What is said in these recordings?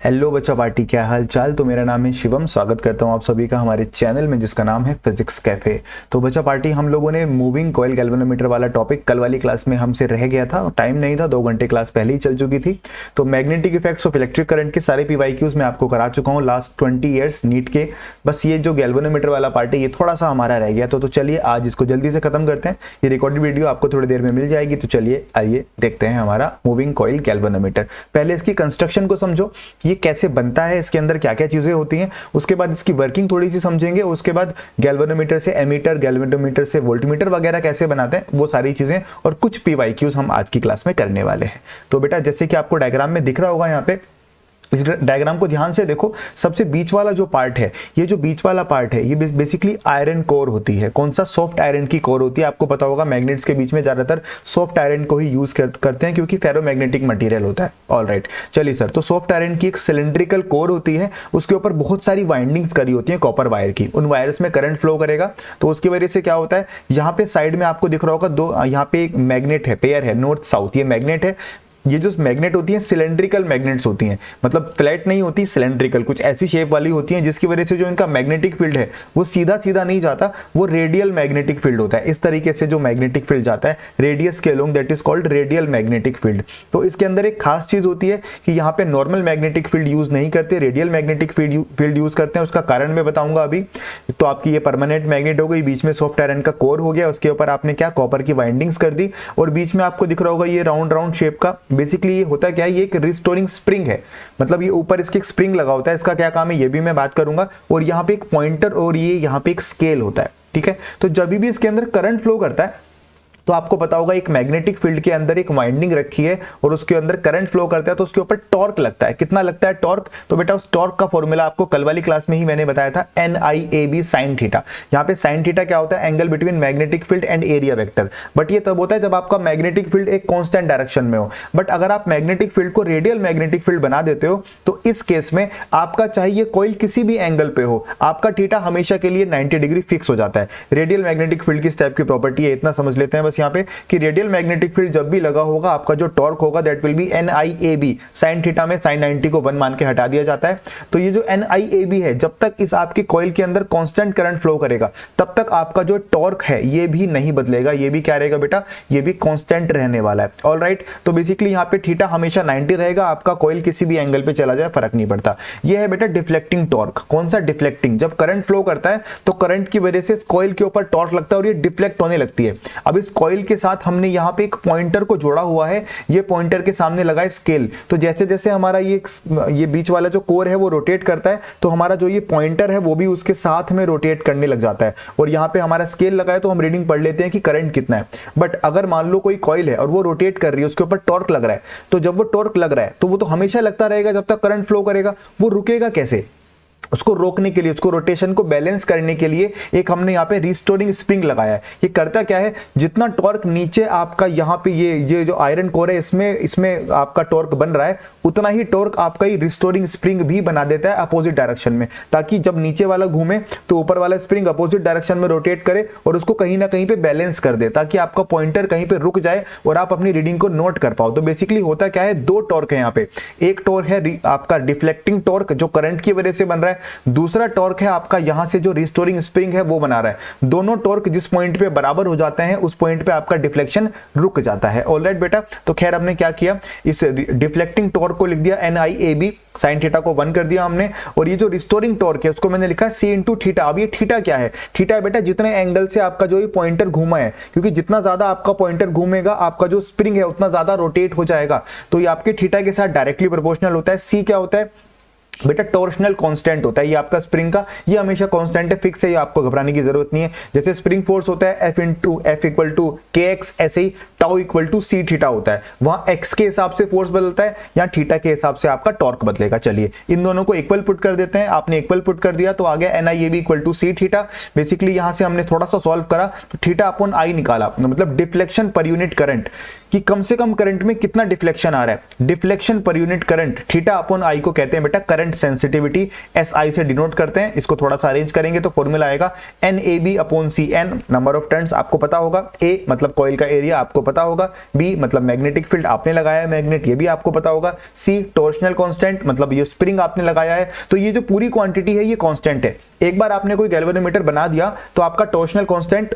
Hello बच्चा party, क्या हाल चाल। तो मेरा नाम है शिवम, स्वागत करता हूं आप सभी का हमारे चैनल में जिसका नाम है फिजिक्स कैफे। तो बच्चा पार्टी, हम लोगों ने मूविंग कॉइल गैल्वेनोमीटर वाला टॉपिक कल वाली क्लास में हमसे रह गया था, टाइम नहीं था, 2 घंटे क्लास पहले ही चल चुकी थी। तो magnetic effects of electric current के सारे पीवाईक्यूज मैं आपको करा चुका हूँ लास्ट 20 ईयर्स नीट के। बस ये जो गैल्वेनोमीटर वाला पार्ट है ये थोड़ा सा हमारा रह गया। तो चलिए आज इसको जल्दी से खत्म करते हैं। ये रिकॉर्डेड वीडियो आपको थोड़ी देर में मिल जाएगी। तो चलिए आइए देखते हैं हमारा मूविंग कॉइल गैल्वेनोमीटर। पहले इसकी कंस्ट्रक्शन को समझो, ये कैसे बनता है, इसके अंदर क्या क्या चीजें होती हैं, उसके बाद इसकी वर्किंग थोड़ी सी समझेंगे। उसके बाद गैल्वेनोमीटर से एमीटर, गैल्वेनोमीटर से वोल्टमीटर वगैरह कैसे बनाते हैं वो सारी चीजें और कुछ पीवाईक्यूज हम आज की क्लास में करने वाले हैं। तो बेटा जैसे कि आपको डायग्राम में दिख रहा होगा, यहाँ पे इस डायग्राम को ध्यान से देखो। सबसे बीच वाला जो पार्ट है, ये जो बीच वाला पार्ट है ये बेसिकली आयरन कोर होती है। कौन सा? सॉफ्ट आयरन की कोर होती है। आपको पता होगा मैग्नेट्स के बीच में ज्यादातर सॉफ्ट आयरन को ही यूज करते हैं क्योंकि फेरोमैग्नेटिक मटेरियल होता है। ऑलराइट, चलिए सर। तो सॉफ्ट आयरन की एक सिलिंड्रिकल कोर होती है, उसके ऊपर बहुत सारी वाइंडिंग्स करी होती है कॉपर वायर की। उन वायर्स में करंट फ्लो करेगा। तो उसकी वजह से क्या होता है, यहाँ पे साइड में आपको दिख रहा होगा दो, यहाँ पे एक मैग्नेट है, पेयर है नॉर्थ साउथ। ये मैग्नेट है। ये जो मैग्नेट होती हैं सिलेंड्रिकल मैग्नेट्स होती हैं, मतलब फ्लैट नहीं होती, सिलेंड्रिकल कुछ ऐसी शेप वाली होती हैं, जिसकी वजह से जो इनका मैग्नेटिक फील्ड है वो सीधा सीधा नहीं जाता, वो रेडियल मैग्नेटिक फील्ड होता है। इस तरीके से जो मैग्नेटिक फील्ड जाता है रेडियस के along, that is called radial magnetic field. तो इसके अंदर एक खास चीज होती है कि यहाँ पे नॉर्मल मैग्नेटिक फील्ड यूज नहीं करते, रेडियल मैग्नेटिक फील्ड यूज करते हैं। उसका कारण मैं बताऊंगा अभी। तो आपकी ये परमानेंट मैग्नेट हो गई, बीच में सॉफ्ट आयरन का कोर हो गया, उसके ऊपर आपने क्या कॉपर की वाइंडिंग्स कर दी, और बीच में आपको दिख रहा होगा ये राउंड राउंड शेप का। बेसिकली ये होता है क्या है, ये एक रिस्टोरिंग स्प्रिंग है, मतलब ये ऊपर इसके एक स्प्रिंग लगा होता है। इसका क्या काम है ये भी मैं बात करूंगा। और यहाँ पे एक पॉइंटर और ये यहाँ पे एक स्केल होता है, ठीक है। तो जब भी इसके अंदर करंट फ्लो करता है तो आपको पता होगा एक मैग्नेटिक फील्ड के अंदर एक वाइंडिंग रखी है और उसके अंदर करंट फ्लो करता है, तो उसके ऊपर टॉर्क लगता है। कितना लगता है टॉर्क? तो बेटा उस टॉर्क का फॉर्मूला आपको कल वाली क्लास में ही मैंने बताया था, NIAB sin थीटा। यहाँ पे sin थीटा क्या होता है? Angle between magnetic field and area vector. But ये तब होता है जब आपका मैग्नेटिक फील्ड एक कॉन्स्टेंट डायरेक्शन में हो। बट अगर आप मैग्नेटिक फील्ड को रेडियल मैग्नेटिक फील्ड बना देते हो तो इस केस में आपका चाहिए कॉइल किसी भी एंगल पे हो, आपका थीटा हमेशा के लिए 90 डिग्री फिक्स हो जाता है। रेडियल मैग्नेटिक फील्ड की टाइप की प्रॉपर्टी है, इतना समझ लेते हैं बस यहाँ पे कि रेडियल मैग्नेटिक फील्ड जब भी लगा होगा आपका जो टॉर्क होगा that will be NIAB। sin theta में sin 90 को 1 मान के हटा दिया जाता है। तो ये जो NIAB है, जब तक इस आपके कॉइल के अंदर कांस्टेंट करंट फ्लो करेगा तब तक आपका जो टॉर्क है ये भी नहीं बदलेगा। ये भी क्या रहेगा बेटा? ये भी कांस्टेंट रहने वाला है। ऑलराइट, तो बेसिकली यहाँ पे थीटा हमेशा 90 रहेगा, आपका कॉइल किसी भी एंगल पे चला जाए फर्क नहीं पड़ता। ये है बेटा डिफ्लेक्टिंग टॉर्क। कौन सा डिफ्लेक्टिंग? जब करंट फ्लो करता है तो करंट की वजह से कॉइल के ऊपर टॉर्क लगता है और ये डिफ्लेक्ट होने लगती है। अब इस कॉइल के साथ हमने यहाँ पे एक पॉइंटर को जोड़ा हुआ है, ये पॉइंटर के सामने लगा है स्केल। तो जैसे जैसे हमारा ये बीच वाला जो कोर है वो रोटेट करता है तो हमारा जो ये पॉइंटर है वो भी उसके साथ में रोटेट करने लग जाता है। और यहाँ पे हमारा स्केल लगा है तो हम रीडिंग पढ़ लेते हैं कि करंट कितना है। बट अगर मान लो कोई कॉइल है और वो रोटेट कर रही है, उसके ऊपर टॉर्क लग रहा है, तो जब वो टॉर्क लग रहा है तो वो तो हमेशा लगता रहेगा जब तक करंट फ्लो करेगा। वो रुकेगा कैसे? उसको रोकने के लिए, उसको रोटेशन को बैलेंस करने के लिए एक हमने यहाँ पे रिस्टोरिंग स्प्रिंग लगाया है। ये करता क्या है, जितना टॉर्क नीचे आपका यहाँ पे ये जो आयरन कोर है इसमें आपका टॉर्क बन रहा है, उतना ही टॉर्क आपका ये रिस्टोरिंग स्प्रिंग भी बना देता है अपोजिट डायरेक्शन में, ताकि जब नीचे वाला घूमे तो ऊपर वाला स्प्रिंग अपोजिट डायरेक्शन में रोटेट करे और उसको कहीं ना कहीं पे बैलेंस कर दे, ताकि आपका पॉइंटर कहीं पे रुक जाए और आप अपनी रीडिंग को नोट कर पाओ। तो बेसिकली होता क्या है, 2 टॉर्क है यहाँ पे। एक टॉर्क है आपका डिफ्लेक्टिंग टॉर्क जो करंट की वजह से बन रहा है, दूसरा टॉर्क है आपका यहां से जो रिस्टोरिंग स्प्रिंग है वो बना रहा है। दोनों टॉर्क जिस पॉइंट पे बराबर हो जाते हैं उस पॉइंट पे आपका डिफ्लेक्शन रुक जाता है। ऑलराइट बेटा, तो खैर हमने क्या किया, इस डिफ्लेक्टिंग टॉर्क को लिख दिया NIAB, sin थीटा को 1 कर दिया हमने, और ये जो रिस्टोरिंग टॉर्क है उसको मैंने लिखा C इंटू थीटा। अब ये थीटा क्या है? थीटा है बेटा जितने एंगल से आपका जो ये पॉइंटर घूमा है, क्योंकि जितना ज्यादा आपका पॉइंटर घूमेगा आपका जो स्प्रिंग है उतना ज्यादा रोटेट हो जाएगा, तो ये आपके थीटा के साथ डायरेक्टली प्रोपोर्शनल होता है। C क्या होता है बेटा? टॉर्शनल कांस्टेंट होता है ये आपका स्प्रिंग का, ये हमेशा कांस्टेंट है, फिक्स है, ये आपको घबराने की जरूरत नहीं है। जैसे स्प्रिंग फोर्स होता है F इक्वल टू KX, ऐसे ही tau equal to C theta होता है। वहां X के हिसाब से फोर्स बदलता है, या थीटा के हिसाब से आपका टॉर्क बदलेगा। चलिए इन दोनों को इक्वल पुट कर देते हैं। आपने इक्वल पुट कर दिया तो आ गया NIAB equal to C theta. Basically यहां से हमने थोड़ा सा सॉल्व करा तो थीटा अपॉन I निकाला, मतलब डिफ्लेक्शन पर यूनिट करंट कि कम से कम करंट में कितना डिफ्लेक्शन आ रहा है। Deflection per unit current theta upon I को कहते हैं बेटा करंट सेंसिटिविटी, SI से डिनोट करते हैं। इसको थोड़ा सा अरेंज करेंगे तो फॉर्मूला आएगा NAB upon C। N number of turns आपको पता होगा, A मतलब कॉइल का एरिया आपको पता होगा, B मतलब मैग्नेटिक फील्ड आपने लगाया है मैग्नेट, ये भी आपको पता होगा, C टॉर्शनल कांस्टेंट मतलब ये स्प्रिंग आपने लगाया है। तो ये जो पूरी क्वांटिटी है ये कांस्टेंट है। एक बार आपने कोई गैल्वेनोमीटर बना दिया तो आपका टॉर्शनल कांस्टेंट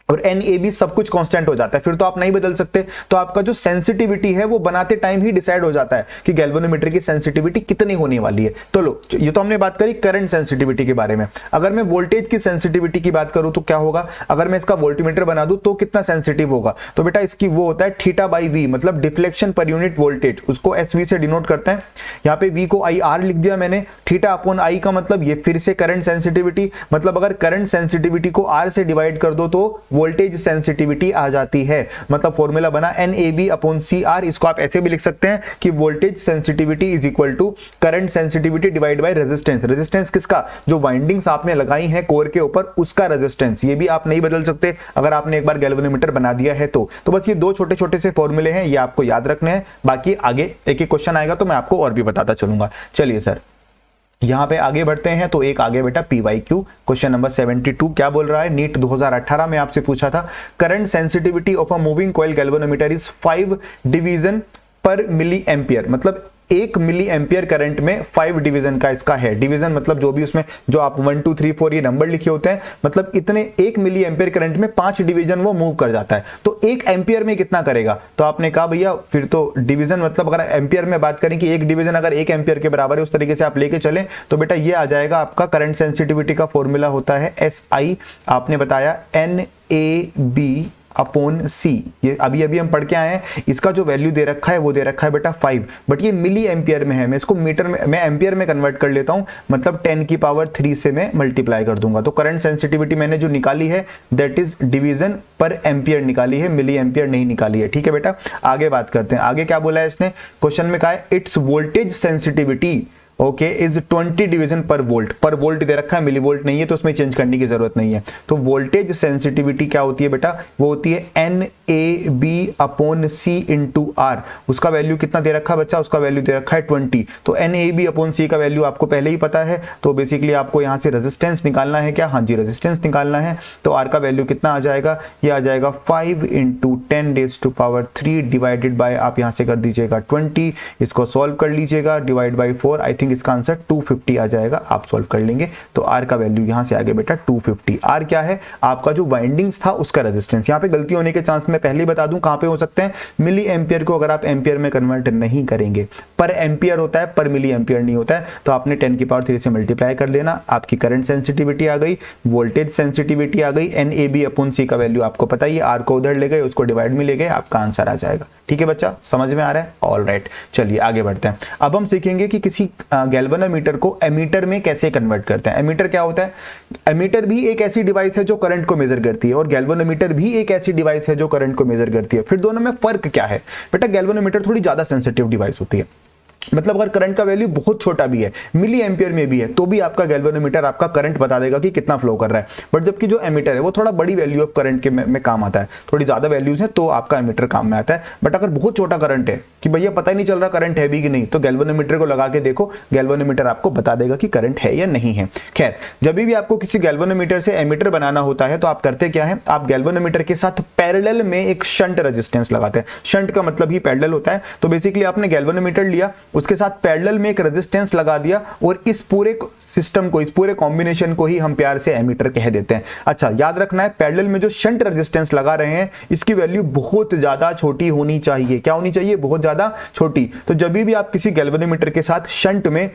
और NAB सब कुछ कांस्टेंट हो जाता है, फिर तो आप नहीं बदल सकते। तो आपका जो सेंसिटिविटी है वो बनाते टाइम ही डिसाइड हो जाता है कि गैल्वेनोमीटर की सेंसिटिविटी कितनी होने वाली है। तो लो, ये तो हमने बात करी करंट सेंसिटिविटी के बारे में। अगर मैं वोल्टेज की सेंसिटिविटी की बात करूं तो क्या होगा, अगर मैं इसका वोल्टमीटर बना दूं तो कितना सेंसिटिव होगा, तो बेटा इसकी वो होता है थीटा बाई वी, मतलब डिफ्लेक्शन पर यूनिट वोल्टेज, उसको SV से डिनोट करते हैं। यहाँ पे V को IR लिख दिया मैंने, थीटा अपॉन I का मतलब ये फिर से करंट सेंसिटिविटी, मतलब अगर करंट सेंसिटिविटी को R से डिवाइड कर दो तो वोल्टेज सेंसिटिविटी आ जाती है। मतलब फॉर्मूला बना NAB अपॉन CR। इसको आप ऐसे भी लिख सकते हैं कि voltage sensitivity is equal to current sensitivity divide by resistance. Resistance किसका, जो वाइंडिंग्स आपने लगाई हैं कोर के ऊपर उसका रेजिस्टेंस। ये भी आप नहीं बदल सकते अगर आपने एक बार गैल्वेनोमीटर बना दिया है तो बस ये दो छोटे छोटे से फॉर्मूले हैं, ये आपको याद रखने हैं। बाकी आगे एक एक क्वेश्चन आएगा तो मैं आपको और भी बताता चलूंगा। चलिए सर यहां पे आगे बढ़ते हैं। तो एक आगे बेटा PYQ क्वेश्चन नंबर 72 क्या बोल रहा है, नीट 2018 में आपसे पूछा था, current sensitivity of a moving coil galvanometer is 5 division पर मिली एम्पियर। मतलब 1 मिली एम्पियर करंट में 5 डिवीजन का इसका है। डिवीजन मतलब जो भी उसमें जो आप 1 2 3 4 ये नंबर लिखे होते हैं, मतलब इतने 1 मिली एम्पियर करंट में 5 डिवीजन वो मूव कर जाता है। तो 1 एम्पियर में कितना करेगा, तो आपने कहा भैया फिर तो डिवीजन मतलब अगर एम्पियर में बात करें कि एक डिवीजन अगर 1 एम्पियर के बराबर है उस तरीके से आप लेके चलें तो बेटा ये आ जाएगा आपका करंट सेंसिटिविटी का फॉर्मूला होता है SI, आपने बताया NAB अपॉन C। ये अभी अभी हम पढ़ के आए हैं, इसका जो वैल्यू दे रखा है वो दे रखा है बेटा 5, बट ये मिली एम्पियर में है। मैं इसको मीटर में, मैं एम्पियर में कन्वर्ट कर लेता हूं, मतलब 10 की पावर 3 से मैं मल्टीप्लाई कर दूंगा। तो करंट सेंसिटिविटी मैंने जो निकाली है दैट इज डिवीजन पर एम्पियर निकाली है, मिली एम्पियर नहीं निकाली है। ठीक है बेटा, आगे बात करते हैं। आगे क्या बोला है इसने, क्वेश्चन में कहा है it's voltage sensitivity okay is 20 division पर वोल्ट दे रखा है, मिली वोल्ट नहीं है तो उसमें चेंज करने की जरूरत नहीं है। तो वोल्टेज सेंसिटिविटी क्या होती है बेटा, वो होती है NAB upon C into R। उसका वैल्यू कितना दे रखा है बच्चा, उसका वैल्यू दे रखा है 20। तो NAB अपॉन C का वैल्यू आपको पहले ही पता है, तो बेसिकली आपको यहाँ से रेजिस्टेंस निकालना है क्या, हाँ जी रेजिस्टेंस निकालना है। तो R का वैल्यू कितना आ जाएगा, ये आ जाएगा 5 into 10 raised to power 3 divided by, आप यहाँ से कर दीजिएगा 20, इसको सॉल्व कर लीजिएगा, डिवाइड बाय 4, आई थिंक इसका आंसर 250 आ जाएगा, आप सॉल्व कर लेंगे। तो R का वैल्यू यहां से आगे बेटा 250। R क्या है, आपका जो वाइंडिंग्स था उसका रेजिस्टेंस। यहां पे गलती होने के चांस मैं पहले ही बता दूं कहां पे हो सकते हैं, मिली एम्पियर को अगर आप एम्पियर में कन्वर्ट नहीं करेंगे, पर एम्पियर होता है पर मिली एम्पियर नहीं होता है। तो आपने 10 की पावर 3 से मल्टीप्लाई कर देना, आपकी करंट सेंसिटिविटी आ गई, वोल्टेज सेंसिटिविटी आ गई, NAB अपॉन C का वैल्यू आपको पता ही है, R को उधर ले गए उसको डिवाइड में ले गए, आपका आंसर आ जाएगा। ठीक है बच्चा, समझ में आ रहा है, ऑल राइट। चलिए आगे बढ़ते हैं। अब हम सीखेंगे कि किसी गैल्वेनोमीटर को एमीटर में कैसे कन्वर्ट करते हैं। एमीटर क्या होता है, एमीटर भी एक ऐसी डिवाइस है जो करंट को मेजर करती है और गैल्वेनोमीटर भी एक ऐसी डिवाइस है जो करंट को मेजर करती है। फिर दोनों में फर्क क्या है बेटा, गैल्वेनोमीटर थोड़ी ज्यादा सेंसिटिव डिवाइस होती है, मतलब अगर करंट का वैल्यू बहुत छोटा भी है, मिली एम्पियर में भी है, तो भी आपका गैल्वेनोमीटर आपका करंट बता देगा कि कितना फ्लो कर रहा है। बट जबकि जो एमीटर है वो थोड़ा बड़ी वैल्यू ऑफ करंट के में काम आता है, थोड़ी ज्यादा वैल्यूज है तो आपका एमीटर काम में आता है। बट अगर बहुत छोटा करंट है कि भैया पता ही नहीं चल रहा करंट है भी कि नहीं, तो गैल्वेनोमीटर को लगा के देखो, गैल्वेनोमीटर आपको बता देगा कि करंट है या नहीं है। खैर, जब भी आपको किसी गैल्वेनोमीटर से एमीटर बनाना होता है तो आप करते क्या है, आप गैल्वेनोमीटर के साथ पैरेलल में एक शंट रेजिस्टेंस लगाते हैं। शंट का मतलब ही पैरेलल होता है। तो बेसिकली आपने गैल्वेनोमीटर लिया, उसके साथ पैरेलल में एक रेजिस्टेंस लगा दिया और इस पूरे सिस्टम को, इस पूरे कॉम्बिनेशन को ही हम प्यार से एमीटर कह देते हैं। अच्छा, याद रखना है पैरेलल में जो शंट रेजिस्टेंस लगा रहे हैं इसकी वैल्यू बहुत ज्यादा छोटी होनी चाहिए। क्या होनी चाहिए, बहुत ज्यादा छोटी। तो जब भी आप किसी गैल्वेनोमीटर के साथ शंट में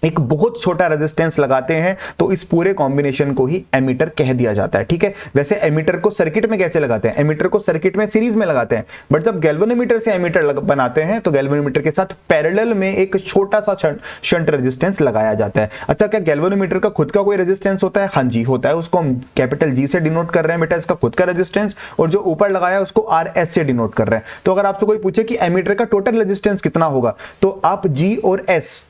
एक बहुत छोटा रेजिस्टेंस लगाते हैं तो इस पूरे कॉम्बिनेशन को ही एमीटर कह दिया जाता है। ठीक है, वैसे एमीटर को सर्किट में कैसे लगाते हैं, एमीटर को सर्किट में सीरीज में लगाते हैं, बट जब गैल्वेनोमीटर से एमीटर बनाते हैं तो गैल्वेनोमीटर के साथ पैरेलल में एक छोटा सा शंट रेजिस्टेंस लगाया जाता है। अच्छा, क्या गैल्वेनोमीटर का खुद का कोई रेजिस्टेंस होता है, हाँ जी होता है, उसको हम कैपिटल G से डिनोट कर रहे हैं बेटा, इसका खुद का रेजिस्टेंस, और जो ऊपर लगाया है उसको RS से डिनोट कर रहे हैं। तो अगर आपसे कोई पूछे कि एमीटर का टोटल रेजिस्टेंस कितना होगा, तो आप G और S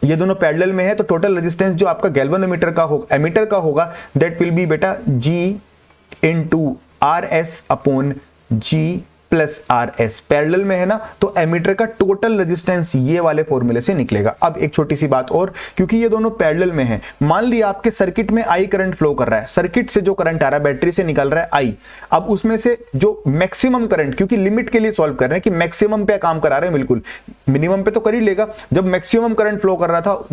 ये दोनों पैरेलल में है, तो टोटल रेजिस्टेंस जो आपका गैल्वेनोमीटर का होगा, एमीटर का होगा, दैट विल बी बेटा G into RS upon G plus R S parallel में है ना, तो एमीटर का टोटल रेजिस्टेंस ये वाले फॉर्मूले से निकलेगा। अब एक छोटी सी बात और, क्योंकि ये दोनों पैरेलल में है, मान लिया आपके सर्किट में आई करंट फ्लो कर रहा है, सर्किट से जो करंट आ रहा है बैटरी से निकल रहा है आई, अब उसमें से जो मैक्सिमम करंट, क्योंकि लिमिट के लिए सॉल्व कर रहे हैं कि मैक्सिमम पे काम करा रहे हैं, बिल्कुल मिनिमम पे तो कर ही लेगा, जब मैक्सिमम करंट फ्लो कर रहा था,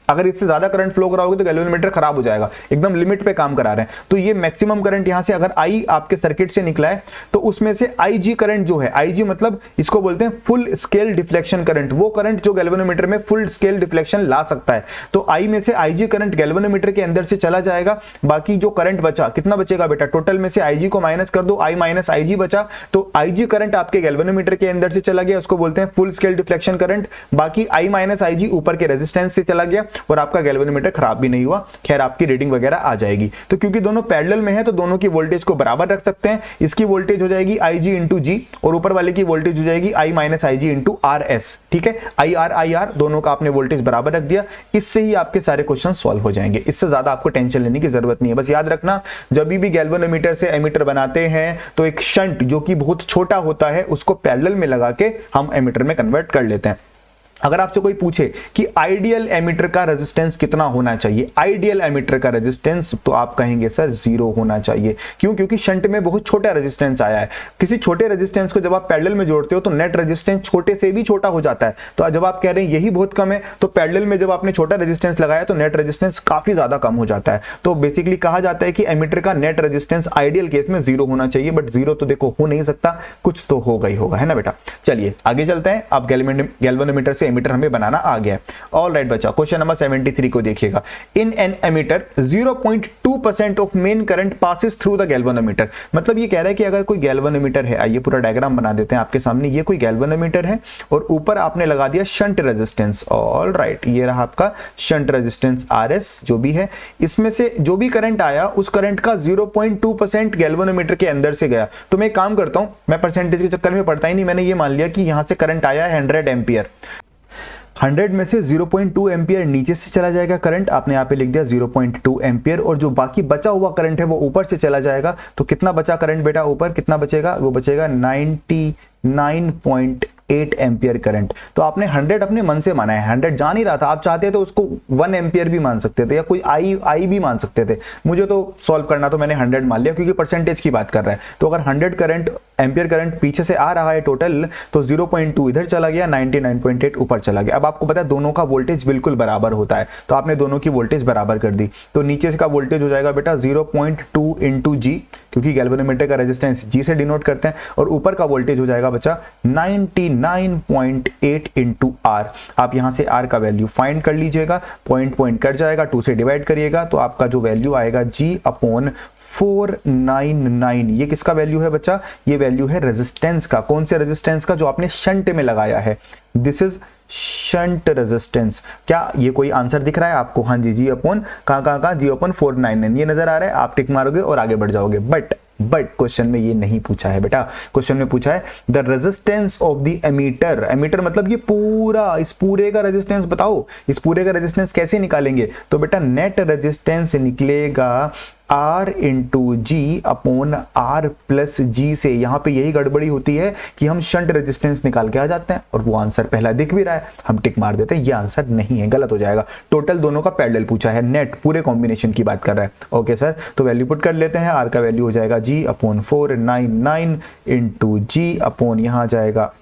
अगर इससे ज्यादा करंट फ्लो करा होगा तो गैल्वेनोमीटर खराब हो जाएगा, एकदम लिमिट पे काम करा रहे हैं, तो ये मैक्सिमम करंट यहां से अगर आई आपके सर्किट से निकला है तो उसमें से आईजी करंट जो है, आईजी मतलब इसको बोलते हैं फुल स्केल डिफ्लेक्शन करंट, वो करंट जो गैल्वेनोमीटर में फुल स्केल डिफ्लेक्शन ला सकता है, तो आई में से आईजी करंट गैल्वेनोमीटर के अंदर से चला जाएगा, बाकी जो करंट बचा, कितना बचेगा बेटा, टोटल में से आईजी को माइनस कर दो, आई माइनस आईजी बचा, तो आईजी करंट आपके गैल्वेनोमीटर के अंदर से चला गया, उसको बोलते हैं फुल स्केल डिफ्लेक्शन करंट, बाकी आई माइनस आईजी ऊपर के रेजिस्टेंस से चला गया और आपका गैल्वेनोमीटर खराब भी नहीं हुआ, खैर आपकी रीडिंग वगैरह आ जाएगी। तो क्योंकि दोनों पैरेलल में है तो दोनों की वोल्टेज को बराबर रख सकते हैं, इसकी वोल्टेज हो जाएगी IG इंटू जी और ऊपर वाले की वोल्टेज हो जाएगी I minus IG into RS, ठीक है, IR दोनों का आपने वोल्टेज बराबर रख दिया, इससे ही आपके सारे क्वेश्चन सॉल्व हो जाएंगे, इससे ज्यादा आपको टेंशन लेने की जरूरत नहीं है। बस याद रखना जब भी गैल्वेनोमीटर से एमीटर बनाते हैं तो एक शंट जो कि बहुत छोटा होता है उसको पैरेलल में लगा के हम एमीटर में कन्वर्ट कर लेते हैं। अगर आपसे कोई पूछे कि आइडियल एमीटर का रेजिस्टेंस कितना होना चाहिए, आइडियल एमीटर का रेजिस्टेंस, तो आप कहेंगे सर 0 होना चाहिए, क्यों, क्योंकि शंट में बहुत छोटा रेजिस्टेंस आया है, किसी छोटे रेजिस्टेंस को जब आप पैरेलल में जोड़ते हो तो नेट रेजिस्टेंस छोटे से भी छोटा हो जाता है, तो जब आप कह रहे हैं यही बहुत कम है, तो पैरेलल में जब आपने छोटा रेजिस्टेंस लगाया तो नेट रेजिस्टेंस काफी ज्यादा कम हो जाता है, तो बेसिकली कहा जाता है कि एमीटर का नेट रेजिस्टेंस आइडियल केस में 0 होना चाहिए, बट 0 तो देखो हो नहीं सकता, कुछ तो होगा ही होगा, है ना बेटा। चलिए आगे चलते हैं, अब गैल्वेनोमीटर से एमीटर हमें बनाना आ गया। ऑल राइट बच्चा, क्वेश्चन नंबर 73 को देखिएगा। In an ammeter 0.2% of main current passes through the galvanometer, मतलब ये कह रहा है कि अगर कोई गैल्वेनोमीटर है, आइए पूरा डायग्राम बना देते हैं आपके सामने, ये कोई गैल्वेनोमीटर है और ऊपर आपने लगा दिया शंट रेजिस्टेंस, ऑल राइट, ये रहा आपका शंट रेजिस्टेंस RS जो भी है, इसमें से जो भी करंट आया उस करंट का 0.2% गैल्वेनोमीटर के अंदर से गया, तो मैं एक काम करता हूं, मैं परसेंटेज के चक्कर में पढ़ता ही नहीं, मैंने ये मान लिया कि यहां से करंट आया 100 एम्पियर, 100 में से 0.2 एम्पियर नीचे से चला जाएगा करंट, आपने यहाँ पे लिख दिया 0.2 एम्पियर, और जो बाकी बचा हुआ करंट है वो ऊपर से चला जाएगा, तो कितना बचा करंट बेटा ऊपर, कितना बचेगा, वो बचेगा 99.8 एम्पियर करंट। तो आपने 100 अपने मन से माना है, 100 जान ही रहा था, आप चाहते तो उसको 1 एम्पियर भी मान सकते थे या कोई आई भी मान सकते थे, मुझे तो सॉल्व करना तो मैंने 100 मान लिया क्योंकि परसेंटेज की बात कर रहा है, तो अगर 100 करंट एम्पियर करंट पीछे से आ रहा है टोटल, तो 0.2 इधर चला गया, 99.8 ऊपर चला गया। अब आपको पता है दोनों का वोल्टेज बिल्कुल बराबर होता है, तो आपने दोनों की वोल्टेज बराबर कर दी, तो नीचे का वोल्टेज हो जाएगा बेटा 0.2 इंटू जी, क्योंकि गैल्वेनोमीटर का रेजिस्टेंस जी से डिनोट करते हैं, और ऊपर का वोल्टेज हो जाएगा बच्चा 99.8 इंटू आर। आप यहां से आर का वैल्यू फाइंड कर लीजिएगा, पॉइंट कट जाएगा, 2 से डिवाइड करिएगा, तो आपका जो वैल्यू आएगा G/499, ये किसका वैल्यू है बच्चा, ये वैल्यू है रेजिस्टेंस का, कौन से रेजिस्टेंस का, जो आपने शंट में लगाया है, दिस इज शंट रेजिस्टेंस। क्या ये कोई आंसर दिख रहा है आपको, हाँ जी, G/, कहां G/499, ये नजर आ रहा है, आप टिक मारोगे और आगे बढ़ जाओगे, बट क्वेश्चन में ये नहीं पूछा है बेटा, क्वेश्चन में पूछा है the resistance of the ammeter, ammeter मतलब ये पूरा, इस पूरे का रेजिस्टेंस बताओ, इस पूरे का रेजिस्टेंस कैसे निकालेंगे, तो बेटा नेट रेजिस्टेंस निकलेगा R इंटू G/R+G से। यहां पे यही गड़बड़ी होती है कि हम शंट रेजिस्टेंस निकाल के आ जाते हैं और वो आंसर पहला दिख भी रहा है, हम टिक मार देते हैं, ये आंसर नहीं है, गलत हो जाएगा। टोटल दोनों का पैरेलल पूछा है, नेट पूरे कॉम्बिनेशन की बात कर रहा है। ओके सर, तो वैल्यू पुट कर लेते हैं, R का वैल्यू हो जाएगा G/499 इंटू G अपॉन, यहां जाएगा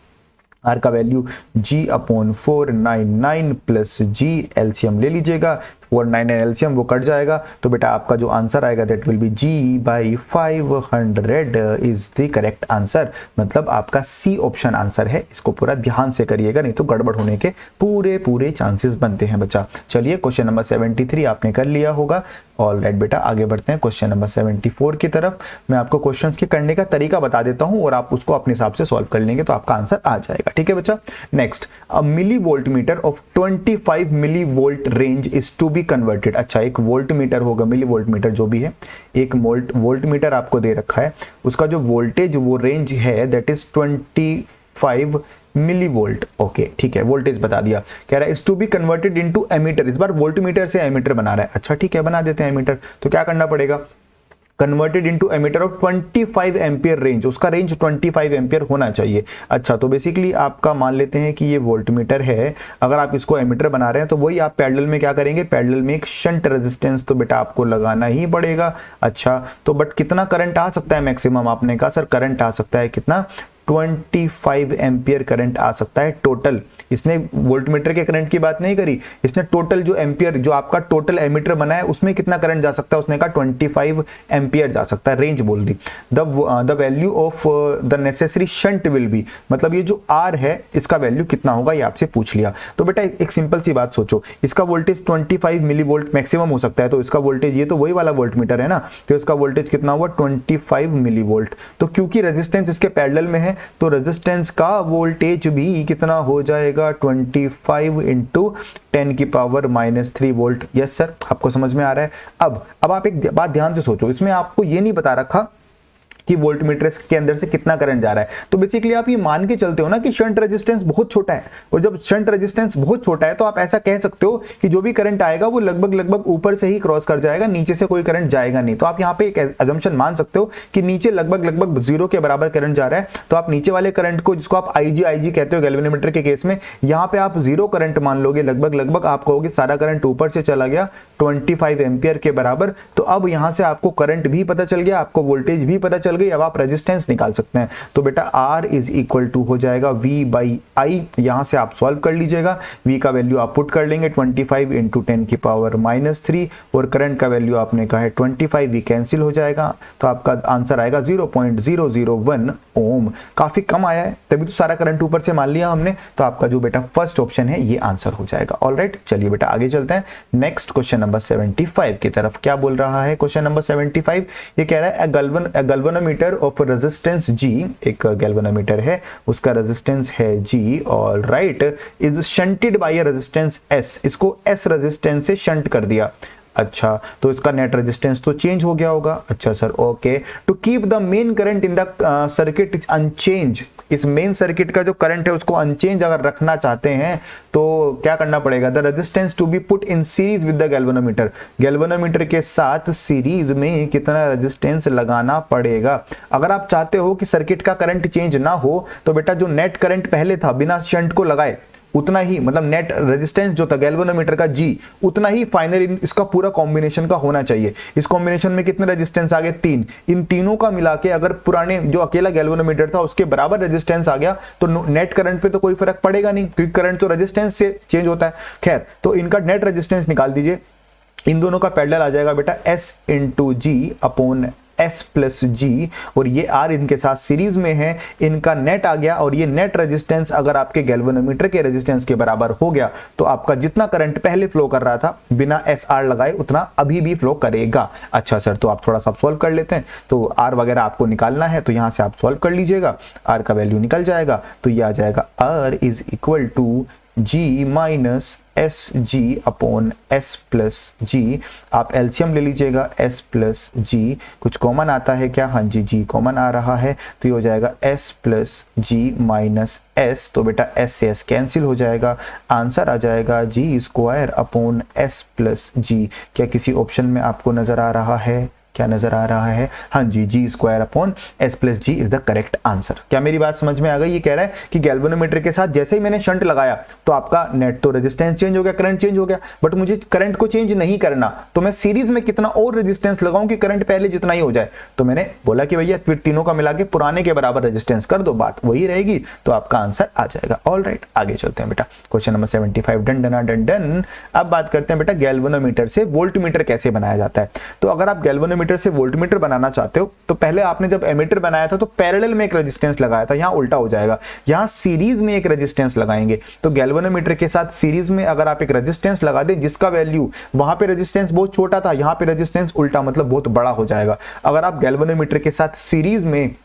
R का value G/499 plus G, LCM ले लीजिएगा, 499 एलसीएम वो कट जाएगा, तो बेटा आपका जो आंसर आएगा that will be G/500 is the correct answer, मतलब आपका सी ऑप्शन आंसर है। इसको पूरा ध्यान से करिएगा, नहीं तो गड़बड़ होने के पूरे चांसेस बनते हैं बच्चा। चलिए क्वेश्चन नंबर 73 आपने कर लिया होगा। ऑल राइट बेटा, आगे बढ़ते हैं क्वेश्चन नंबर 74 की तरफ। मैं आपको क्वेश्चंस के करने का तरीका बता देता हूं और आप उसको अपने हिसाब से सॉल्व कर लेंगे तो आपका आंसर आ जाएगा, ठीक है बच्चा। Next, a milli volt meter of 25 milli volt range is to be converted. अच्छा, एक वोल्ट मीटर होगा, मिली वोल्ट मीटर जो भी है, एक वोल्ट मीटर आपको दे रखा है, उसका जो वोल्टेज वो रेंज है that is 25 milli volt. Okay ठीक है, वोल्टेज बता दिया, कह रहा है is to be converted into ammeter, इस बार वोल्ट मीटर से एमीटर बना रहा है। अच्छा ठीक है, बना देते हैं एमीटर। तो क्या करना पड़ेगा, converted into ammeter of 25 ampere range, उसका रेंज 25 एम्पियर होना चाहिए। अच्छा, तो बेसिकली आपका मान लेते हैं कि ये वोल्टमीटर है, अगर आप इसको एमीटर बना रहे हैं तो वही आप पैरेलल में क्या करेंगे, पैरेलल में एक शंट रेजिस्टेंस तो बेटा आपको लगाना ही पड़ेगा। अच्छा, तो बट कितना करंट आ सकता है मैक्सिमम, आपने कहा सर करंट आ सकता है कितना, 25 एम्पियर करंट आ सकता है टोटल। इसने वोल्टमीटर के करंट की बात नहीं करी, इसने टोटल जो एम्पियर, जो आपका टोटल एमीटर बना है उसमें कितना करंट जा सकता है, उसने कहा 25 एम्पियर जा सकता है, रेंज बोल दी। The value of the necessary shunt will be, मतलब ये जो आर है इसका वैल्यू कितना होगा ये आपसे पूछ लिया। तो बेटा एक सिंपल सी बात सोचो, इसका वोल्टेज 25 मिली वोल्ट मैक्सिमम हो सकता है, तो इसका वोल्टेज, ये तो वही वाला वोल्टमीटर है ना, तो इसका वोल्टेज कितना हुआ 25 मिली वोल्ट। तो क्योंकि रेजिस्टेंस इसके पैरेलल में है तो रेजिस्टेंस का वोल्टेज भी कितना हो जाएगा 25 इंटू 10 की पावर -3 वोल्ट। यस सर, आपको समझ में आ रहा है। अब आप एक बात ध्यान से सोचो, इसमें आपको ये नहीं बता रखा कि वोल्टमीटर के अंदर से कितना करंट जा रहा है, तो बेसिकली आप ये मान के चलते हो ना कि शंट रेजिस्टेंस बहुत छोटा है, और जब शंट रेजिस्टेंस बहुत छोटा है तो आप ऐसा कह सकते हो कि जो भी करंट आएगा वो लगभग ऊपर से ही क्रॉस कर जाएगा, नीचे से कोई करंट जाएगा नहीं। तो आप यहाँ पे एक अजम्पशन मान सकते हो कि नीचे लगभग 0 के बराबर करंट जा रहा है, तो आप नीचे वाले करंट को, जिसको आप IG कहते हो गैल्वेनोमीटर के केस में, यहाँ पे आप 0 करंट मान लोगे, लगभग आप कहोगे सारा करंट ऊपर से चला गया 25 एम्पियर के बराबर। तो अब यहाँ से आपको करंट भी पता चल गया, आपको वोल्टेज भी पता चल गई, अब आप रेजिस्टेंस निकाल सकते हैं। तो बेटा R इज इक्वल टू हो जाएगा V/I, यहां से आप सॉल्व कर लीजिएगा, V का वैल्यू आप पुट कर लेंगे 25 इंटू 10 की पावर -3, और करंट का वैल्यू आपने कहा है 25, V कैंसिल हो जाएगा, तो आपका आंसर आएगा 0.001 ओम। काफी कम आया है, तभी तो सारा करंट ऊपर से मान लिया हमने, तो आपका जो बेटा फर्स्ट ऑप्शन है ये आंसर हो जाएगा। ऑलराइट, चलिए बेटा आगे चलते हैं नेक्स्ट क्वेश्चन नंबर 75 की तरफ। क्या बोल रहा है क्वेश्चन नंबर 75, ये कह रहा है गैल्वेनोमीटर ऑफ रेजिस्टेंस G, एक गैल्वेनोमीटर है उसका रेजिस्टेंस है G, और right is shunted by resistance S, इसको S रेजिस्टेंस से शंट कर दिया। अच्छा, तो इसका नेट रेजिस्टेंस तो चेंज हो गया होगा। अच्छा sir, okay. To keep the main current in the circuit unchanged, इस मेन सर्किट का जो करंट है उसको अनचेंज अगर रखना चाहते हैं तो क्या करना पड़ेगा, the resistance to be put in series with the galvanometer, galvanometer के साथ सीरीज में कितना रेजिस्टेंस लगाना पड़ेगा। अगर आप चाहते हो कि सर्किट का करंट चेंज ना हो तो बेटा जो नेट करंट पहले था बिना शंट को लगाए उतना ही, मतलब नेट रेजिस्टेंस जो था गैल्वेनोमीटर का G, उतना ही फाइनल इसका पूरा कॉम्बिनेशन का होना चाहिए। इस कॉम्बिनेशन में कितने रेजिस्टेंस आ गए, 3, इन तीनों का मिला के अगर पुराने जो अकेला गैल्वेनोमीटर था उसके बराबर रेजिस्टेंस आ गया तो नेट करंट पे तो कोई फर्क पड़ेगा नहीं, क्योंकि करंट तो रेजिस्टेंस से चेंज होता है। खैर, तो इनका नेट रेजिस्टेंस निकाल दीजिए, इन दोनों का पैरेलल आ जाएगा बेटा S into G upon S plus G, और ये R इनके साथ सीरीज में है, इनका नेट आ गया, और ये नेट रेजिस्टेंस अगर आपके गैल्वेनोमीटर के रेजिस्टेंस के बराबर हो गया तो आपका जितना करंट पहले फ्लो कर रहा था बिना SR लगाए उतना अभी भी फ्लो करेगा। अच्छा सर, तो आप थोड़ा सा सॉल्व कर लेते हैं, तो R वगैरह आपको निकालना है तो यहां से आप सॉल्व कर लीजिएगा, R का वैल्यू निकल जाएगा, तो ये आ जाएगा R is equal to G minus SG upon S plus G। आप एलसीएम ले लीजिएगा, S प्लस G, कुछ कॉमन आता है क्या, हाँ जी G कॉमन आ रहा है, तो ये हो जाएगा S plus G minus S, तो बेटा S से S कैंसिल हो जाएगा, आंसर आ जाएगा G square upon S plus G। क्या किसी ऑप्शन में आपको नजर आ रहा है, क्या नजर आ रहा है, हाँ जी G square upon S plus G is the correct answer. क्या मेरी बात समझ में आ गई। ये कह रहा है कि गैल्वेनोमीटर के साथ जैसे ही मैंने शंट लगाया तो आपका नेट तो रेजिस्टेंस चेंज हो गया, करंट चेंज हो गया, बट मुझे करंट को चेंज नहीं करना, तो मैं सीरीज में कितना और रेजिस्टेंस लगाऊं कि करंट पहले जितना ही हो जाए। तो मैंने बोला कि भैया फिर तीनों का मिला के पुराने के बराबर रेजिस्टेंस कर दो, बात वही रहेगी, तो आपका आंसर आ जाएगा। ऑलराइट, आगे चलते हैं बेटा, question number 75 done done done done. अब बात करते हैं बेटा गैल्वेनोमीटर से वोल्टमीटर कैसे बनाया जाता है। तो अगर आप गैल्वेनोमीटर से वोल्टमीटर बनाना चाहते हो तो पहले आपने जब एमीटर बनाया था तो पैरेलल में एक रेजिस्टेंस लगाया था, यहां उल्टा हो जाएगा, यहां सीरीज में एक रेजिस्टेंस लगाएंगे। तो गैल्वेनोमीटर के साथ सीरीज में अगर आप एक रेजिस्टेंस लगा दें जिसका वैल्यू, वहां पे रेजिस्टेंस बहुत छोटा था, यहां पे रेजिस्टेंस उल्टा मतलब बहुत बड़ा हो जाएगा। अगर आप गैल्वेनोमीटर के साथ सीरीज में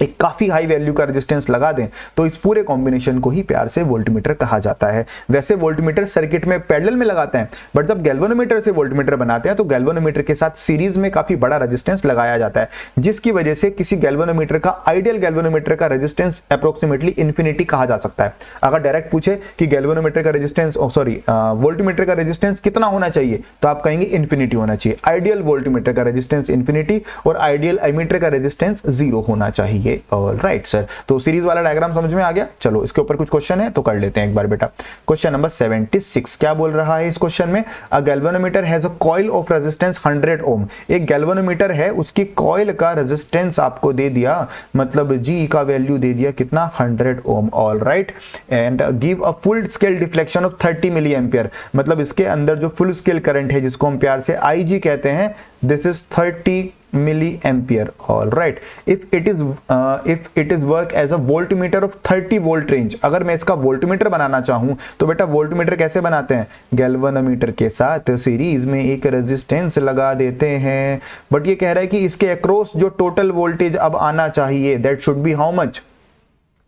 एक काफी हाई वैल्यू का रेजिस्टेंस लगा दें तो इस पूरे कॉम्बिनेशन को ही प्यार से वोल्टमीटर कहा जाता है। वैसे वोल्टमीटर सर्किट में पैरेलल में लगाते हैं, बट जब गैल्वेनोमीटर से वोल्टमीटर बनाते हैं तो गैल्वेनोमीटर के साथ सीरीज में काफी बड़ा रेजिस्टेंस लगाया जाता है, जिसकी वजह से किसी गैल्वेनोमीटर का आइडियल गैल्वेनोमीटर का रेजिस्टेंस अप्रोक्सीमेटली इंफिनिटी कहा जा सकता है। अगर डायरेक्ट पूछे कि गैल्वेनोमीटर का रेजिस्टेंस वोल्टमीटर का रेजिस्टेंस कितना होना चाहिए, तो आप कहेंगे इंफिनिटी होना चाहिए। आइडियल वोल्टमीटर का रेजिस्टेंस इंफिनिटी और आइडियल एमीटर का रेजिस्टेंस 0 होना चाहिए। ऑल राइट सर, तो सीरीज वाला डायग्राम समझ में आ गया। चलो इसके ऊपर कुछ क्वेश्चन है तो कर लेते हैं एक बार बेटा। क्वेश्चन नंबर 76 क्या बोल रहा है इस क्वेश्चन में, अ galvanometer has a coil of resistance 100 ओम। एक गैल्वेनोमीटर है, उसकी कॉइल का रेजिस्टेंस आपको दे दिया, मतलब जी का वैल्यू दे दिया कितना 100 ohm. All right, and give a full scale deflection of 30 milli ampere, मतलब इसके अंदर जो फुल स्केल करंट है जिसको हम प्यार से आईजी कहते हैं, this is 30 milli ampere. All right, if it is work as a voltmeter of 30 volt range. अगर मैं इसका वोल्टमीटर बनाना चाहूं तो बेटा वोल्टमीटर कैसे बनाते हैं, गैल्वेनोमीटर के साथ सीरीज में एक रेजिस्टेंस लगा देते हैं। बट ये कह रहा है कि इसके अक्रॉस जो टोटल वोल्टेज अब आना चाहिए, that should be how much,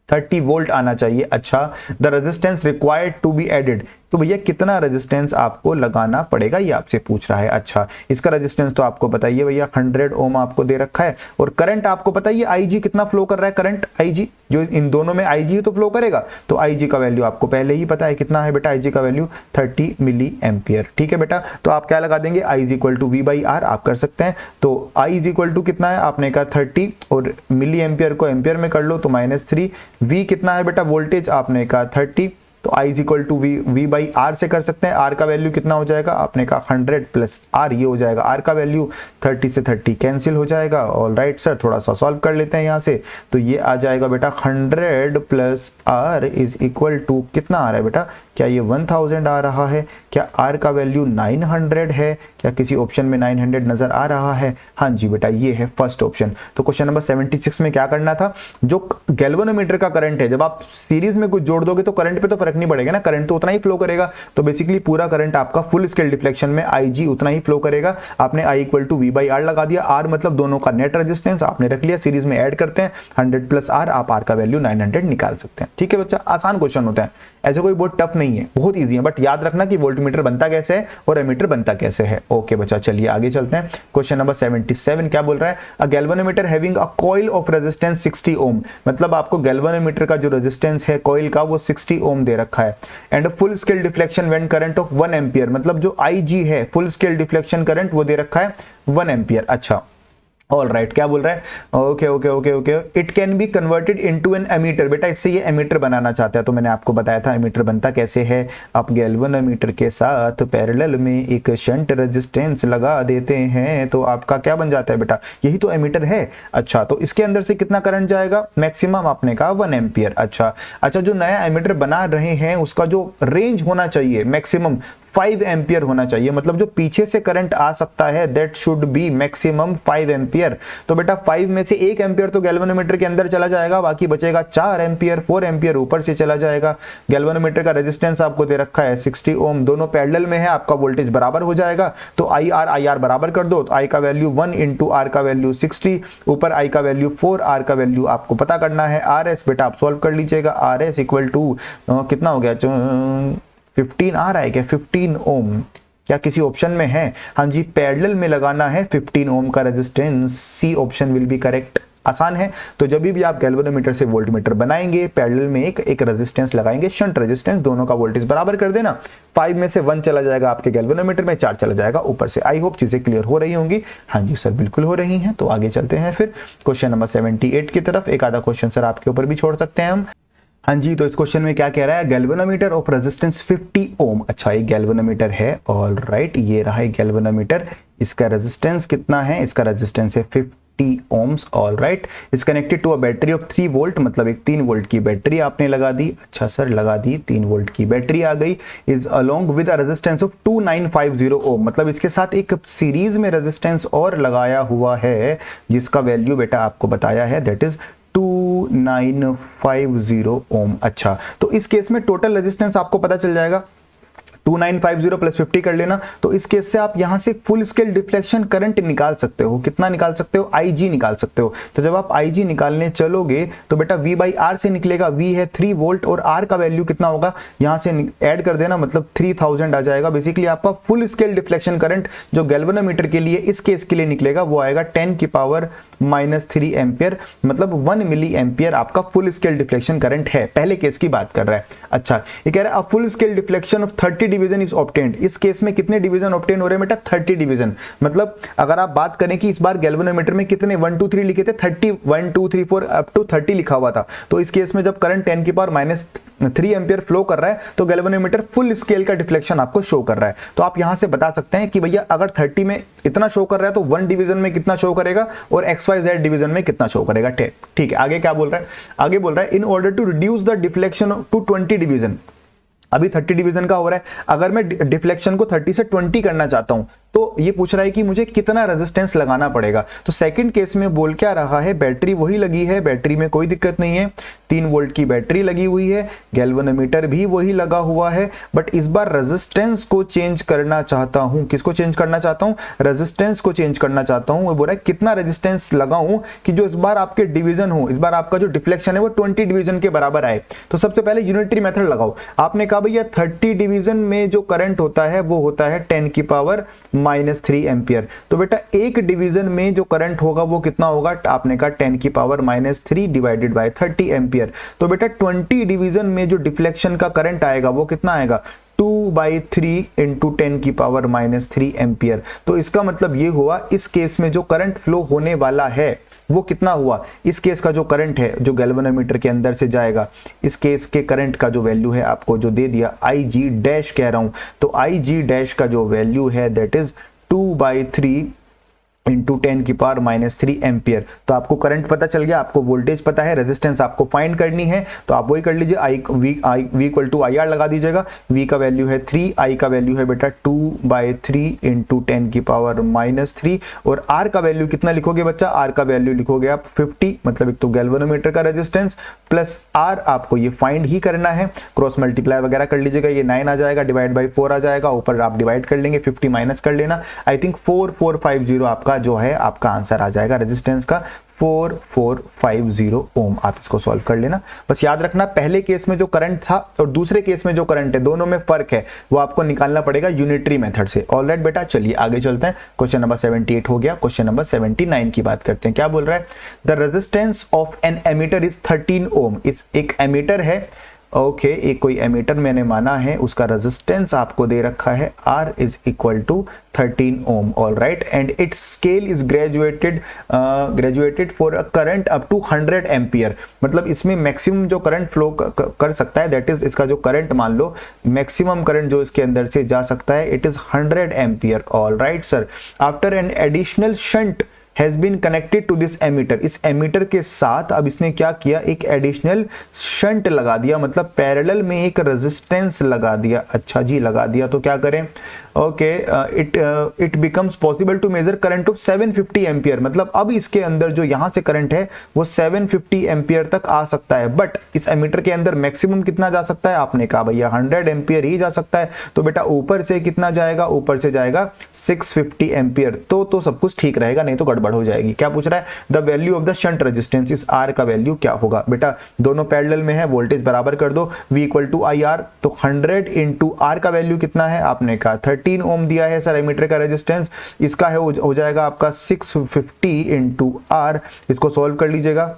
30 volt आना चाहिए। अच्छा, the resistance required to be added, तो भैया कितना रेजिस्टेंस आपको लगाना पड़ेगा ये आपसे पूछ रहा है। अच्छा, इसका रेजिस्टेंस तो आपको बताइए भैया 100 ओम आपको दे रखा है, और करंट आपको बताइए आईजी कितना फ्लो कर रहा है, करंट आईजी जो इन दोनों में आईजी तो फ्लो करेगा, तो आईजी का वैल्यू आपको पहले ही पता है कितना है बेटा, आईजी का वैल्यू 30 मिली एम्पियर। ठीक है बेटा, तो आप क्या लगा देंगे, I is equal to V by R आप कर सकते हैं। तो आई इज इक्वल टू कितना है, आपने कहा 30 और मिली एम्पियर को एम्पियर में कर लो तो -3। वी कितना है बेटा वोल्टेज, आपने कहा 30, तो I is equal to V by R से कर सकते हैं। R का वैल्यू कितना हो जाएगा, आपने कहा 100 प्लस R, ये हो जाएगा R का वैल्यू 30 से 30 कैंसिल हो जाएगा। ऑल राइट सर, थोड़ा सा सॉल्व कर लेते हैं यहाँ से, तो ये आ जाएगा बेटा 100 plus R is equal to कितना आ रहा है बेटा, क्या ये 1000 आ रहा है, क्या R का वैल्यू 900 है, क्या किसी ऑप्शन में 900 नजर आ रहा है, हाँ जी बेटा ये है फर्स्ट ऑप्शन। तो क्वेश्चन नंबर 76 में क्या करना था, जो गैल्वेनोमीटर का करंट है जब आप सीरीज में कुछ जोड़ दोगे तो करंट पे तो फर्क नहीं पड़ेगा ना, करंट तो उतना ही फ्लो करेगा। तो बेसिकली पूरा करंट आपका फुल स्केल डिफ्लेक्शन में आईजी उतना ही फ्लो करेगा। आपने I equal to V by R लगा दिया, आर मतलब दोनों का नेट रेजिस्टेंस आपने रख लिया, सीरीज में ऐड करते हैं 100 प्लस आर, आप आर का वैल्यू 900 निकाल सकते हैं। ठीक है बच्चा, आसान क्वेश्चन होता है, ऐसे कोई बहुत टफ नहीं है, बहुत इजी है, बट याद रखना कि वोल्टमीटर बनता कैसे है और एमीटर बनता कैसे है। ओके बच्चा, चलिए आगे चलते हैं। क्वेश्चन नंबर 77 क्या बोल रहा है, अ galvanometer having a coil of resistance 60 ओम, मतलब आपको गैल्वेनोमीटर का जो रेजिस्टेंस है कॉइल का वो 60 ओम दे रखा है, and full scale deflection when current of 1 ampere, मतलब जो आईजी है फुल स्केल डिफ्लेक्शन करंट वो दे रखा है 1 एम्पियर। अच्छा, ऑल राइट, क्या बोल रहा है, okay okay okay okay, it can be converted into an ammeter. बेटा इससे ये एमीटर बनाना चाहता है, तो मैंने आपको बताया था एमीटर बनता कैसे है, आप गैल्वेनोमीटर के साथ पैरेलल में एक शंट रेजिस्टेंस लगा देते हैं तो आपका क्या बन जाता है बेटा, यही तो एमीटर है। अच्छा, तो इसके अंदर से कितना करंट जाएगा, मैक्सिमम आपने कहा 1 एम्पियर। अच्छा, जो नया एमीटर बना रहे हैं उसका जो रेंज होना चाहिए मैक्सिमम 5 एम्पियर होना चाहिए, मतलब जो पीछे से करंट आ सकता है that should B maximum 5 ampere. तो बेटा 5 में से 1 एम्पियर तो गैल्वेनोमीटर के अंदर चला जाएगा, बाकी बचेगा 4 एम्पियर, 4 एम्पियर ऊपर से चला जाएगा। गैल्वेनोमीटर का रेजिस्टेंस आपको दे रखा है 60 ओम, दोनों पैरेलल में है, आपका वोल्टेज बराबर हो जाएगा। तो आई आर बराबर कर दो, तो आई का वैल्यू 1 इंटू आर का वैल्यू 60, ऊपर आई का वैल्यू 4, आर का वैल्यू आपको पता करना है आर एस, बेटा आप सॉल्व कर लीजिएगा। आर एस इक्वल टू कितना हो गया, 15 आ रहा है क्या, 15 ओम, क्या किसी ऑप्शन में है, हाँ जी पैरेलल में लगाना है 15 ओम का resistance, C option will be correct. आसान है, तो जब भी आप गैल्वेनोमीटर से वोल्टमीटर बनाएंगे पैरेलल में एक रेजिस्टेंस लगाएंगे, शंट रेजिस्टेंस, दोनों का वोल्टेज बराबर कर देना, 5 में से 1 चला जाएगा आपके गैल्वेनोमीटर में, 4 चला जाएगा ऊपर से। आई होप चीजें क्लियर हो रही होंगी, हाँ जी सर बिल्कुल हो रही हैं। तो आगे चलते हैं फिर क्वेश्चन नंबर 78 की तरफ, एक आधा क्वेश्चन सर आपके ऊपर भी छोड़ सकते हैं हम। हाँ जी, तो इस क्वेश्चन में क्या कह रहा है, गैल्वेनोमीटर ऑफ रेजिस्टेंस 50 ओम। अच्छा, एक गैल्वेनोमीटर है, ऑल राइट, ये रहा एक गैल्वेनोमीटर, इसका रेजिस्टेंस कितना है, इसका रेजिस्टेंस है 50 ohms. All right, is connected to a battery of 3 volt, मतलब एक 3 वोल्ट की बैटरी आपने लगा दी। अच्छा सर, लगा दी, 3 वोल्ट की बैटरी आ गई, is along with a resistance of 2950 ओम, मतलब इसके साथ एक सीरीज में रेजिस्टेंस और लगाया हुआ है जिसका वैल्यू बेटा आपको बताया है दैट इज 2950 ओम। अच्छा, तो इस केस में टोटल रेजिस्टेंस आपको पता चल जाएगा 2950 प्लस 50 कर लेना। तो इस केस से आप यहां से फुल स्केल डिफ्लेक्शन करंट निकाल सकते हो। कितना निकाल सकते हो? IG निकाल सकते हो। तो जब आप IG निकालने चलोगे तो बेटा V बाई R से निकलेगा। V है 3 वोल्ट और R का वैल्यू कितना होगा यहां से ऐड कर देना, मतलब 3000 आ जाएगा। बेसिकली आपका फुल स्केल डिफ्लेक्शन करंट जो गैल्वेनोमीटर के लिए इस केस के लिए निकलेगा वो आएगा 10 की पावर -3 एम्पियर, मतलब 1 मिली एम्पियर आपका फुल स्केल डिफ्लेक्शन करंट है। पहले केस की बात कर रहा है। अच्छा, ये कह रहा है full scale deflection of 30 division is obtained. इस केस में कितने डिवीजन ऑब्टेन हो रहे हैं बेटा? 30 डिवीजन। मतलब अगर आप बात करें कि इस बार गैल्वेनोमीटर में कितने 1 2 3 लिखे थे, 30 1 2 3 4 अप टू 30 लिखा हुआ था। तो इस केस में जब करंट 10 की पावर -3 एम्पियर फ्लो कर रहा है तो गैल्वेनोमीटर फुल स्केल का डिफ्लेक्शन आपको शो कर रहा है। तो आप यहां से बता सकते हैं कि भैया अगर 30 में इतना शो कर रहा है तो 1 डिवीजन में कितना शो करेगा और XYZ डिवीजन में कितना शो करेगा। ठीक है, आगे क्या बोल रहा है? आगे बोल रहा है in order to reduce the deflection to 20 division. अभी 30 डिवीजन का हो रहा है, अगर मैं डिफ्लेक्शन को 30 से 20 करना चाहता हूं तो ये पूछ रहा है कि मुझे कितना रेजिस्टेंस लगाना पड़ेगा। तो सेकंड केस में बोल क्या रहा है, बैटरी वही लगी है, बैटरी में कोई दिक्कत नहीं है, 3 वोल्ट की बैटरी लगी हुई है, गैल्वेनोमीटर भी वही लगा हुआ है, बट इस बार रेजिस्टेंस को चेंज करना चाहता हूं। किसको चेंज करना चाहता हूं? रेजिस्टेंस को चेंज करना चाहता हूं। वो बोल रहा है कितना रेजिस्टेंस लगाऊं कि जो इस बार आपके डिवीजन हो, इस बार आपका जो डिफ्लेक्शन है वो 20 डिवीजन के बराबर आए। तो सबसे पहले यूनिटरी मेथड लगाओ। आपने कहा भैया 30 डिवीजन में जो करंट होता है वो होता है 10 की पावर -3 एम्पियर। तो बेटा एक डिवीजन में जो करंट होगा वो कितना होगा? आपने कहा 10 की पावर -3 डिवाइडेड बाय 30 एम्पियर। तो बेटा 20 डिवीजन में जो डिफ्लेक्शन का करंट आएगा वो कितना आएगा? 2/3 इंटू 10 की पावर -3 एम्पियर। तो इसका मतलब ये हुआ इस केस में जो करंट फ्लो होने वाला है वो कितना हुआ? इस केस का जो करंट है जो गैल्वेनोमीटर के अंदर से जाएगा, इस केस के करंट का जो वैल्यू है आपको जो दे दिया IG डैश कह रहा हूं, तो IG डैश का जो वैल्यू है दैट इज 2/3 इंटू 10 की पावर -3 एम्पियर। तो आपको करंट पता चल गया, आपको वोल्टेज पता है, रेजिस्टेंस आपको फाइंड करनी है, तो आप वही कर लीजिए। V इक्वल टू IR लगा दीजिएगा। V का वैल्यू है 3, I का वैल्यू है बेटा 2/3 इंटू 10 की पावर -3, और R का वैल्यू कितना लिखोगे बच्चा? R का वैल्यू लिखोगे आप 50, मतलब एक तो गैल्वेनोमीटर का रेजिस्टेंस प्लस R आपको ये फाइंड ही करना है। क्रॉस मल्टीप्लाई वगैरह कर लीजिएगा, ये 9 आ जाएगा, डिवाइड बाई 4 आ जाएगा, ऊपर आप डिवाइड कर लेंगे, 50 माइनस कर लेना। आई थिंक 4450 आपका जो है आपका आंसर आ जाएगा रेजिस्टेंस का, 4450 ओम। आप इसको सॉल्व कर लेना। बस याद रखना पहले केस में जो करंट था और दूसरे केस में जो करंट है दोनों में फर्क है, वो आपको निकालना पड़ेगा यूनिटरी मेथड से। ऑलराइट बेटा, चलिए आगे चलते हैं। क्वेश्चन नंबर 78 हो गया। क्वेश्चन नंबर 79 की बात करते हैं। क्या बोल रहा है? The resistance of an ammeter is 13 ohm. इस एक एमीटर है, ओके, एक कोई एमीटर मैंने माना है, उसका रेजिस्टेंस आपको दे रखा है R is equal to 13 ohm. All right, and its scale is graduated for a current up to 100 ampere. मतलब इसमें मैक्सिमम जो करंट फ्लो कर सकता है, दैट इज इसका जो करंट मान लो मैक्सिमम करंट जो इसके अंदर से जा सकता है it is 100 ampere. All right sir, after an additional shunt has been connected to this ammeter. इस एमीटर के साथ अब इसने क्या किया? एक एडिशनल शंट लगा दिया, मतलब पैरेलल में एक रेजिस्टेंस लगा दिया। अच्छा जी, लगा दिया तो क्या करें? Okay, it becomes possible to measure current of 750 ampere. मतलब अब इसके अंदर जो यहां से करंट है वो 750 एम्पियर तक आ सकता है, बट इस एमीटर के अंदर मैक्सिमम कितना जा सकता है? आपने कहा भैया 100 एम्पियर ही जा सकता है। तो बेटा ऊपर से कितना जाएगा? ऊपर से जाएगा 650 एम्पियर। तो सब कुछ ठीक रहेगा, नहीं तो गड़बड़ हो जाएगी। क्या पूछ रहा है? The value of the shunt resistance, इस R का वैल्यू क्या होगा? बेटा दोनों पैरेलल में है, वोल्टेज बराबर कर दो, V इक्वल टू IR। तो 100 इंटू R का वैल्यू कितना है? आपने कहा 13 ओम दिया है सर एमीटर का रेजिस्टेंस, इसका है हो जाएगा आपका 650 इंटू R। इसको सॉल्व कर लीजिएगा,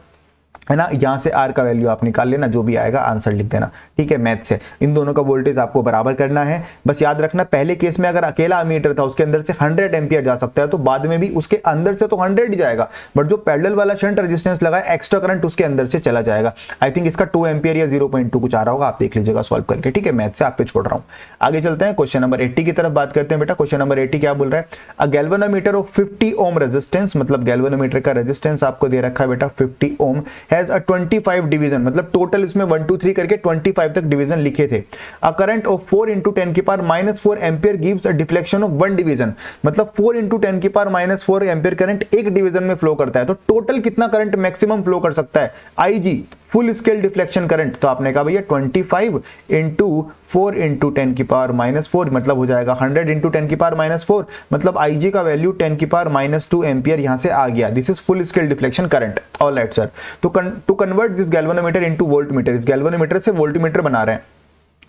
है ना। यहां से R का वैल्यू आप निकाल लेना, जो भी आएगा आंसर लिख देना, ठीक है। मैथ से इन दोनों का वोल्टेज आपको बराबर करना है। बस याद रखना पहले केस में अगर अकेला एमीटर था उसके अंदर से 100 एम्पियर जा सकता है, तो बाद में भी उसके अंदर से तो 100 ही जाएगा, बट जो पैरेलल वाला शंट रेजिस्टेंस लगा है एक्स्ट्रा करंट उसके अंदर से चला जाएगा। आई थिंक इसका 2 एम्पियर या 0.2 कुछ आ रहा होगा, आप देख लीजिएगा सॉल्व करके, ठीक है। मैथ से आप पे छोड़ रहा हूं, आगे चलते हैं। क्वेश्चन नंबर 80 की तरफ बात करते हैं। बेटा क्वेश्चन नंबर 80 क्या बोल रहा है? अ गैल्वेनोमीटर ऑफ 50 ओम रेजिस्टेंस, मतलब गैल्वेनोमीटर का रेजिस्टेंस आपको दे रखा है बेटा 50 ओम, हैज अ 25 डिवीजन, मतलब टोटल इसमें 1 2 3 करके 25 तक डिवीजन लिखे थे। अ करंट ऑफ 4 इंटू 10 की power -4 ampere gives a deflection of 1 division, मतलब 4 इंटू 10 की पावर -4 एम्पियर करंट एक डिवीजन में फ्लो करता है। तो टोटल कितना करंट मैक्सिमम फ्लो कर सकता है? IG full scale deflection current, तो आपने कहा भैया 25 इंटू 4 इंटू 10 की पावर -4 मतलब हो जाएगा 100 इंटू 10 की पावर -4, मतलब IG का वैल्यू 10 की पावर -2 एम्पियर यहां से आ गया। This is full scale deflection current. Alright sir, तो to convert this galvanometer into voltmeter, इस गैल्वेनोमीटर से वोल्टमीटर बना रहे हैं,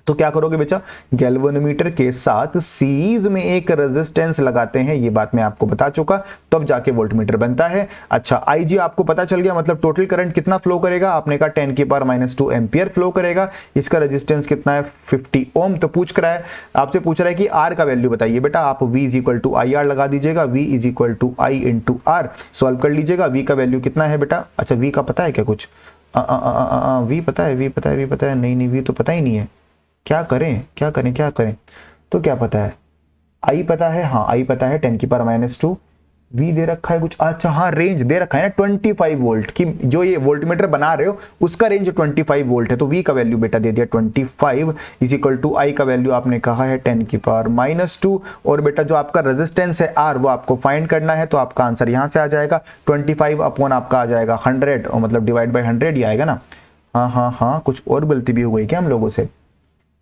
तो क्या करोगे बेटा, गैल्वेनोमीटर के साथ सीरीज में एक रेजिस्टेंस लगाते हैं, ये बात मैं आपको बता चुका, तब जाके वोल्टमीटर बनता है। अच्छा, IG आपको पता चल गया, मतलब टोटल करंट कितना फ्लो करेगा, आपने कहा 10 की पावर -2 एम्पियर फ्लो करेगा। इसका रेजिस्टेंस कितना है, 50 ओम। तो पूछ रहा है, आपसे पूछ रहा है कि R का वैल्यू बताइए बेटा, आप V = IR लगा दीजिएगा, V = I × R सॉल्व कर लीजिएगा। V का वैल्यू कितना है बेटा, अच्छा V का पता है क्या कुछ, V पता है, V पता है, V पता है, नहीं V तो पता ही नहीं है, क्या करें, तो क्या पता है, आई पता है, हाँ आई पता है 10 की पावर -2, वी दे रखा है कुछ, अच्छा हाँ रेंज दे रखा है ना 25 वोल्ट की, जो ये वोल्टमीटर बना रहे हो उसका रेंज 25 वोल्ट है, तो वी का वैल्यू बेटा दे दिया 25 = आई का वैल्यू आपने कहा है 10 की पावर -2, और बेटा जो आपका रेजिस्टेंस है आर वो आपको फाइंड करना है, तो आपका आंसर यहां से आ जाएगा 25 अपॉन आपका आ जाएगा 100, और मतलब डिवाइड बाय 100 ही आएगा ना। हाँ, कुछ और गलती भी हो गई क्या हम लोगों से,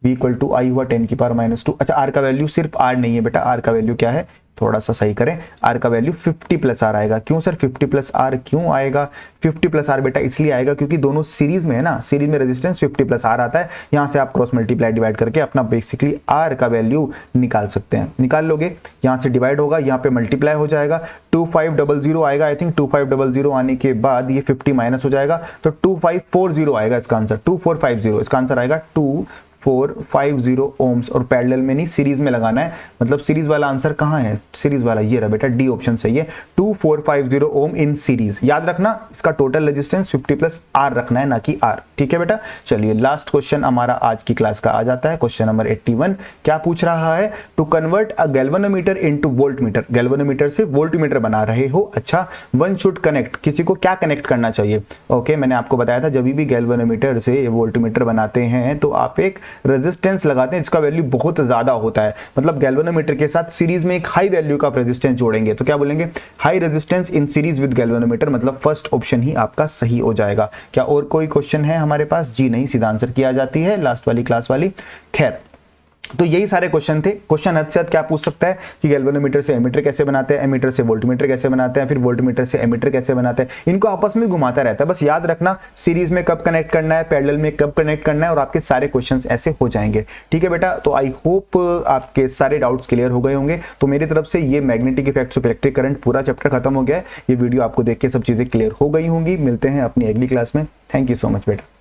V = I हुआ 10 की पावर -2। अच्छा, R का वैल्यू सिर्फ R नहीं है बेटा, R का वैल्यू क्या है, थोड़ा सा सही करें, R का वैल्यू 50 + R आएगा। क्यों सर 50 + R क्यों आएगा, 50 + R बेटा इसलिए आएगा क्योंकि दोनों सीरीज में है ना, सीरीज में रेजिस्टेंस 50 + R आता है, यहां से आप क्रॉस मल्टीप्लाई डिवाइड करके अपना बेसिकली R का वैल्यू निकाल सकते हैं, निकाल लोगे, यहां से डिवाइड होगा, यहां पे मल्टीप्लाई हो जाएगा, 2500 आएगा, आई थिंक 2500 आने के बाद ये 50 माइनस हो जाएगा, तो 2540 आएगा इसका आंसर, 2450 इसका आंसर आएगा 2450 ओम्स, और पैरेलल में नहीं सीरीज में लगाना है, मतलब सीरीज वाला आंसर कहां है, सीरीज वाला ये रहा बेटा, डी ऑप्शन सही है, 2450 ओम इन सीरीज। याद रखना इसका टोटल रेजिस्टेंस 50 + R रखना है, ना कि R, ठीक है बेटा। चलिए लास्ट क्वेश्चन हमारा आज की क्लास का आ जाता है, क्वेश्चन नंबर 81। क्या पूछ रहा है, to convert a galvanometer into voltmeter, galvanometer से वोल्टमीटर बना रहे हो। अच्छा, वन शुड कनेक्ट, किसी को क्या कनेक्ट करना चाहिए, ओके मैंने आपको बताया था जब भी गैल्वेनोमीटर से वोल्टमीटर बनाते हैं तो आप एक रेजिस्टेंस लगाते हैं जिसका वैल्यू बहुत ज्यादा होता है, मतलब गैल्वेनोमीटर के साथ सीरीज में एक हाई वैल्यू का रेजिस्टेंस जोड़ेंगे, तो क्या बोलेंगे, high resistance in series with galvanometer, मतलब फर्स्ट ऑप्शन ही आपका सही हो जाएगा। क्या और कोई क्वेश्चन है हमारे पास, जी नहीं, सीधा आंसर किया जाती है लास्ट वाली क्लास वाली। खैर, तो यही सारे क्वेश्चन थे। क्वेश्चन हद से हद क्या पूछ सकता है कि गैल्वेनोमीटर से एमीटर कैसे बनाते हैं, एमीटर से वोल्टमीटर कैसे बनाते हैं, फिर वोल्टमीटर से एमीटर कैसे बनाते हैं, इनको आपस में घुमाता रहता है। बस याद रखना सीरीज में कब कनेक्ट करना है, पैरेलल में कब कनेक्ट करना है, और आपके सारे क्वेश्चंस ऐसे हो जाएंगे, ठीक है बेटा। तो आई होप आपके सारे डाउट्स क्लियर हो गए होंगे। तो मेरी तरफ से ये magnetic effects of electric current पूरा चैप्टर खत्म हो गया है। ये वीडियो आपको देख के सब चीजें क्लियर हो गई होंगी। मिलते हैं अपनी अगली क्लास में। थैंक यू सो मच बेटा।